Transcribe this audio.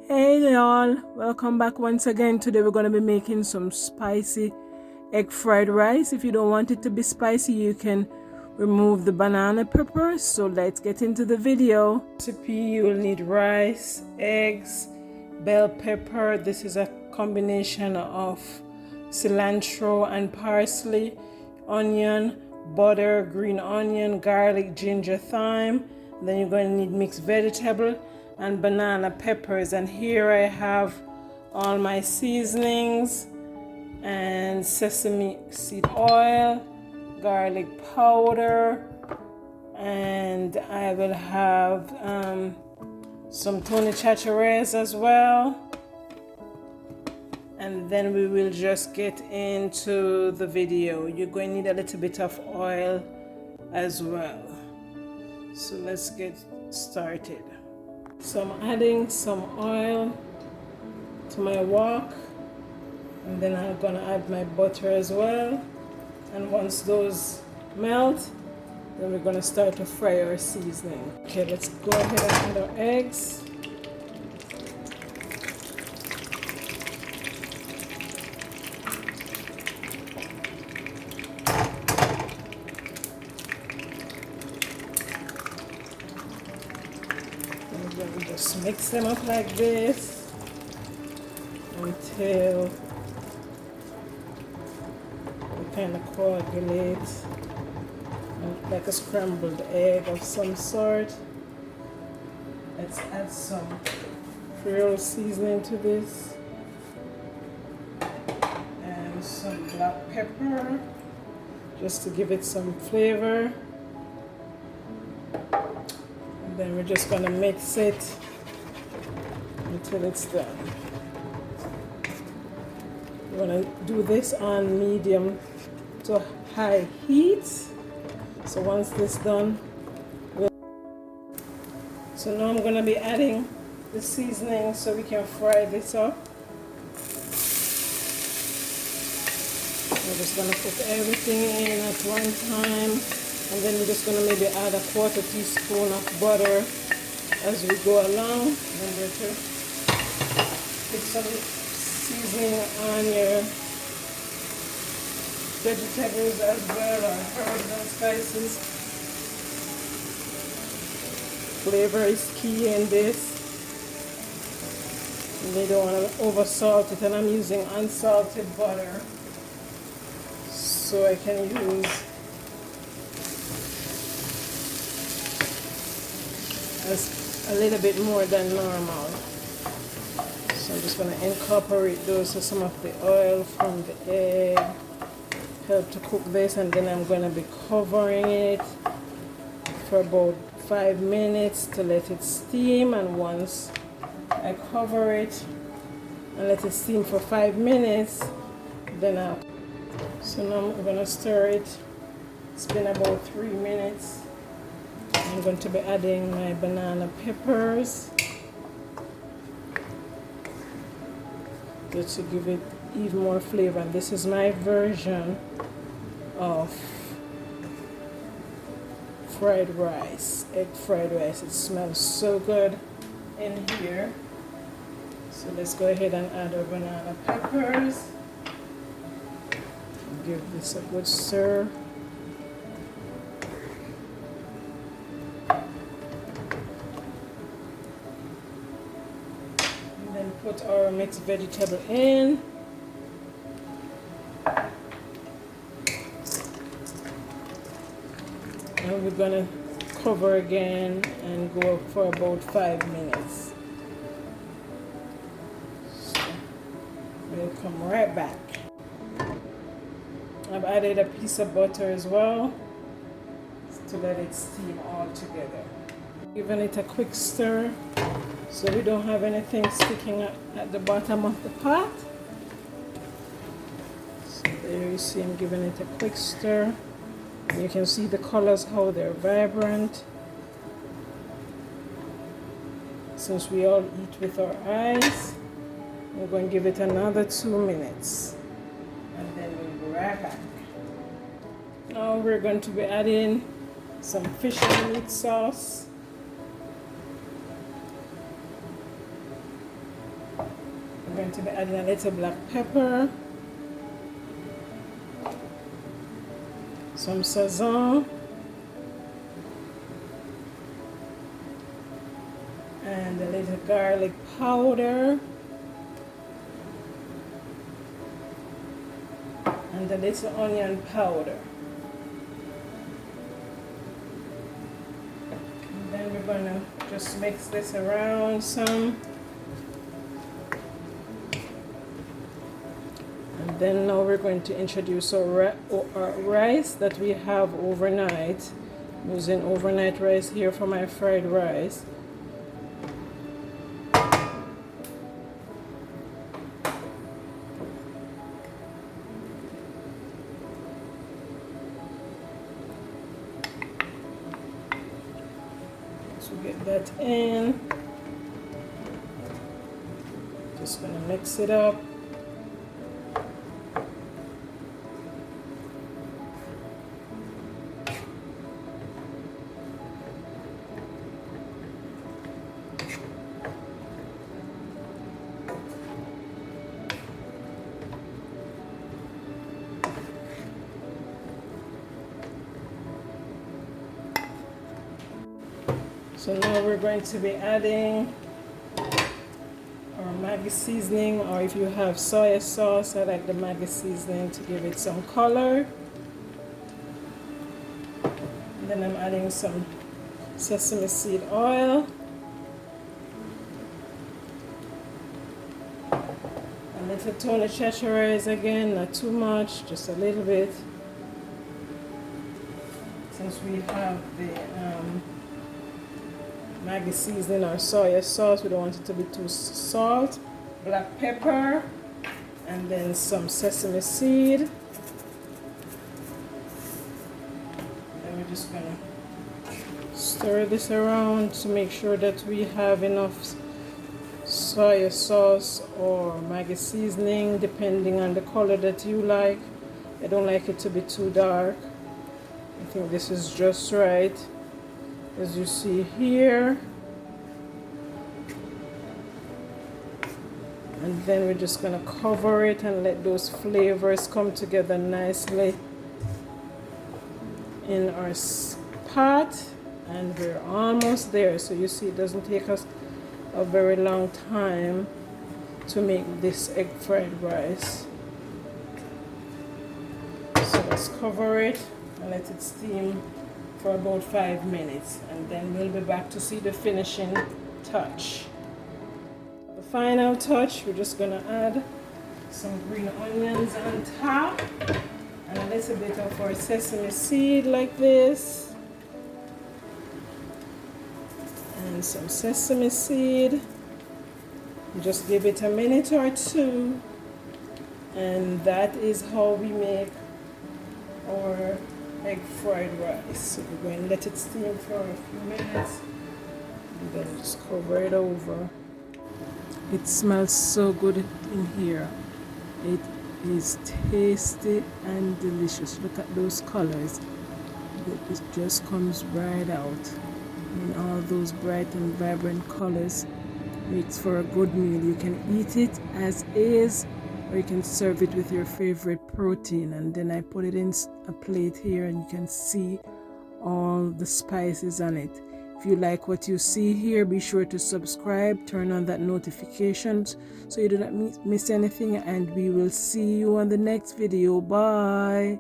Hey y'all, welcome back once again. Today we're going to be making some spicy egg fried rice. If you don't want it to be spicy, you can remove the banana peppers. So let's get into the video. Recipe: you will need rice, eggs, bell pepper. This is a combination of cilantro and parsley, onion, butter, green onion, garlic, ginger, thyme. Then you're going to need mixed vegetable and banana peppers. And here I have all my seasonings and sesame seed oil, garlic powder, and I will have some Tony Chachares as well. And then we will just get into the video. You're going to need a little bit of oil as well. So let's get started. So I'm adding some oil to my wok, and then I'm gonna add my butter as well. And once those melt, then we're gonna start to fry our seasoning. Okay, let's go ahead and add our eggs. Then we just mix them up like this until they kind of coagulate like a scrambled egg of some sort. Let's add some creole seasoning to this and some black pepper just to give it some flavor. Then we're just going to mix it until it's done. We're going to do this on medium to high heat. So once this done, so now I'm going to be adding the seasoning so we can fry this up. We're just going to put everything in at one time. And then we're just going to maybe add a 1/4 teaspoon of butter as we go along. Remember to put some seasoning on your vegetables as well, or herbs and spices. Flavor is key in this. And you don't want to over salt it, and I'm using unsalted butter, so I can use a little bit more than normal. So I'm just going to incorporate those, so some of the oil from the egg help to cook this, and then I'm going to be covering it for about 5 minutes to let it steam. And once I cover it and let it steam for 5 minutes, then so now I'm going to stir it. It's been about 3 minutes. I'm going to be adding my banana peppers just to give it even more flavor. And this is my version of fried rice, egg fried rice. It smells so good in here. So let's go ahead and add our banana peppers. Give this a good stir. Put our mixed vegetable in. And we're gonna cover again and go for about 5 minutes. So we'll come right back. I've added a piece of butter as well to let it steam all together. Giving it a quick stir, so we don't have anything sticking at the bottom of the pot. So there you see I'm giving it a quick stir. And you can see the colors, how they're vibrant. Since we all eat with our eyes, we're going to give it another 2 minutes. And then we'll be right back. Now we're going to be adding some fish and meat sauce. I'm going to be adding a little black pepper, some sazon, and a little garlic powder, and a little onion powder. And then we're gonna just mix this around some. And then now we're going to introduce our rice that we have overnight. I'm using overnight rice here for my fried rice. So get that in. Just gonna mix it up. So now we're going to be adding our Maggi seasoning, or if you have soy sauce, I like the Maggi seasoning to give it some color. And then I'm adding some sesame seed oil. A little tone of rice again, not too much, just a little bit. Since we have the Maggi seasoning or soy sauce, we don't want it to be too salt. Black pepper, and then some sesame seed. And we're just gonna stir this around to make sure that we have enough soy sauce or Maggi seasoning, depending on the color that you like. I don't like it to be too dark. I think this is just right, as you see here. And then we're just gonna cover it and let those flavors come together nicely in our pot. And we're almost there. So you see, it doesn't take us a very long time to make this egg fried rice. So let's cover it and let it steam for about 5 minutes, and then we'll be back to see the finishing touch. The final touch, we're just gonna add some green onions on top and a little bit of our sesame seed like this, and some sesame seed. Just give it a minute or two, and that is how we make our egg fried rice. So we're going to let it steam for a few minutes and then just cover it over. It smells so good in here. It is tasty and delicious. Look at those colors. It just comes right out in all those bright and vibrant colors. Makes for a good meal. You can eat it as is, or you can serve it with your favorite protein. And then I put it in a plate here, and you can see all the spices on it. If you like what you see here, be sure to subscribe, turn on that notifications so you do not miss anything, and we will see you on the next video. Bye.